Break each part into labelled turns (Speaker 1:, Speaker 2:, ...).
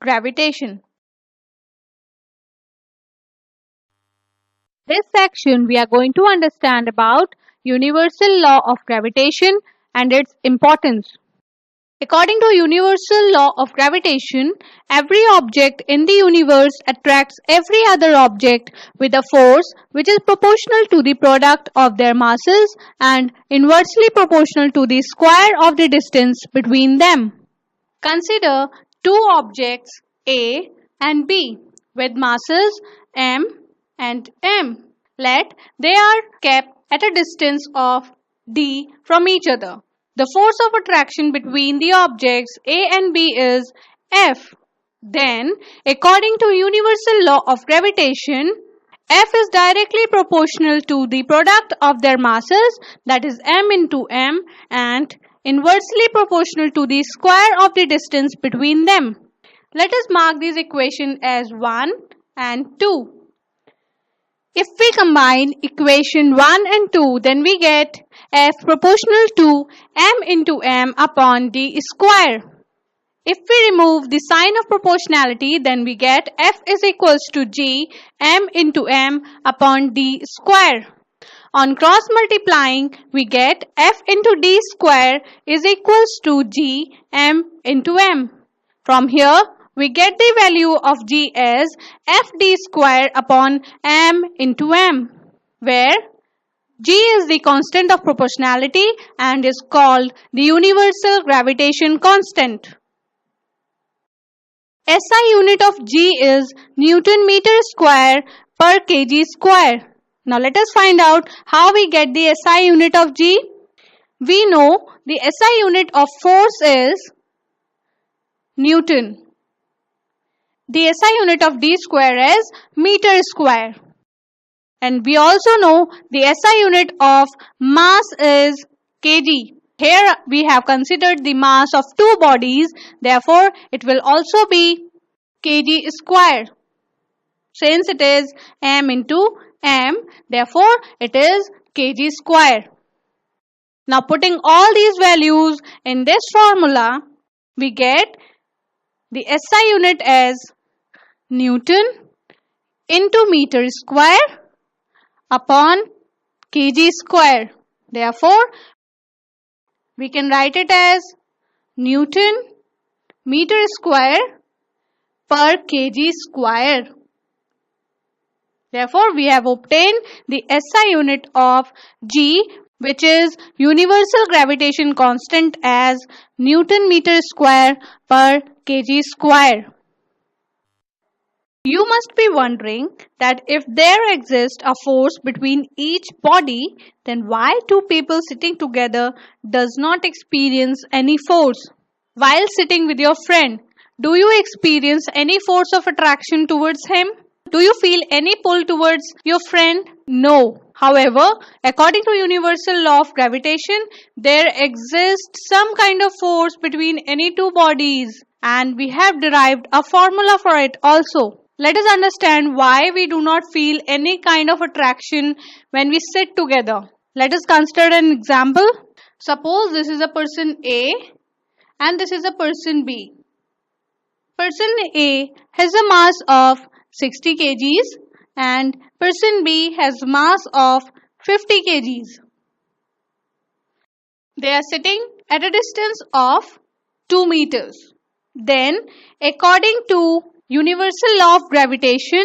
Speaker 1: gravitation. This section we are going to understand about universal law of gravitation and its importance. According to universal law of gravitation, every object in the universe attracts every other object with a force which is proportional to the product of their masses and inversely proportional to the square of the distance between them. Consider two objects A and B with masses m and m. Let they are kept at a distance of d from each other. The force of attraction between the objects A and B is F. Then, according to universal law of gravitation, F is directly proportional to the product of their masses, that is m into m, and inversely proportional to the square of the distance between them. Let us mark these equations as 1 and 2. If we combine equation 1 and 2, then we get F proportional to m into m upon d square. If we remove the sign of proportionality, then we get F is equals to g m into m upon d square. On cross multiplying, we get F into d square is equals to g m into m. From here, we get the value of g as fd square upon m into m, where g is the constant of proportionality and is called the universal gravitation constant. SI unit of g is Newton meter square per kg square. Now let us find out how we get the SI unit of g. We know the SI unit of force is Newton. The SI unit of d square is meter square. And we also know the SI unit of mass is kg. Here we have considered the mass of two bodies, therefore it will also be kg square. Since it is m into m, therefore it is kg square. Now putting all these values in this formula, we get the SI unit as Newton into meter square upon kg square. Therefore, we can write it as Newton meter square per kg square. Therefore, we have obtained the SI unit of g, which is universal gravitation constant, as Newton meter square per kg square. You must be wondering that if there exists a force between each body, then why two people sitting together does not experience any force? While sitting with your friend, do you experience any force of attraction towards him? Do you feel any pull towards your friend? No. However, according to universal law of gravitation, there exists some kind of force between any two bodies, and we have derived a formula for it also. Let us understand why we do not feel any kind of attraction when we sit together. Let us consider an example. Suppose this is a person A and this is a person B. Person A has a mass of 60 kgs and person B has mass of 50 kgs. They are sitting at a distance of 2 meters. Then, according to universal law of gravitation,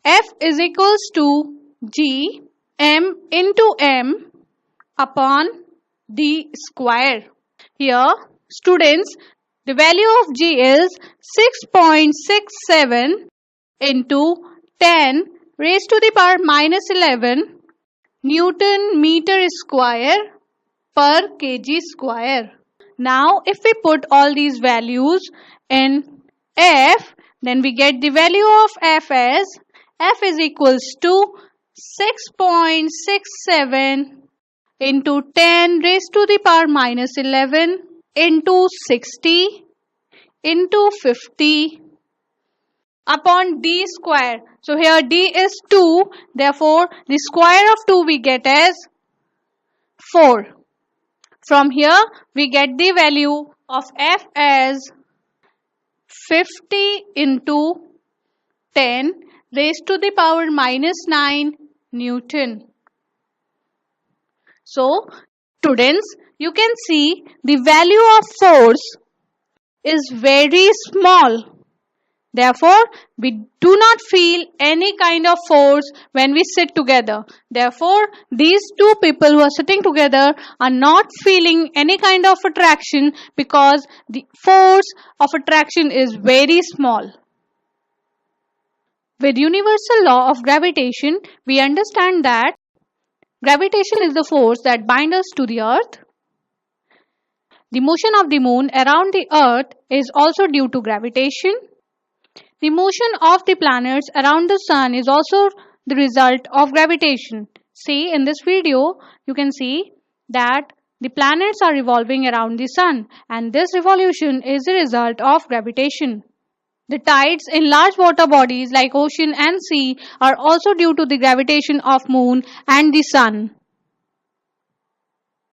Speaker 1: F is equals to g m into m upon d square. Here, students, the value of g is 6.67 into 10 raised to the power minus 11 Newton meter square per kg square. Now, if we put all these values in F, then we get the value of F as F is equals to 6.67 into 10 raised to the power minus 11 into 60 into 50 upon d square. So here d is 2, therefore the square of 2 we get as 4. From here we get the value of F as 50 into 10 raised to the power minus 9 Newton. So, students, you can see the value of force is very small. Therefore, we do not feel any kind of force when we sit together. Therefore, these two people who are sitting together are not feeling any kind of attraction because the force of attraction is very small. With universal law of gravitation, we understand that gravitation is the force that binds us to the earth. The motion of the moon around the earth is also due to gravitation. The motion of the planets around the sun is also the result of gravitation. See, in this video, you can see that the planets are revolving around the sun, and this revolution is the result of gravitation. The tides in large water bodies like ocean and sea are also due to the gravitation of moon and the sun.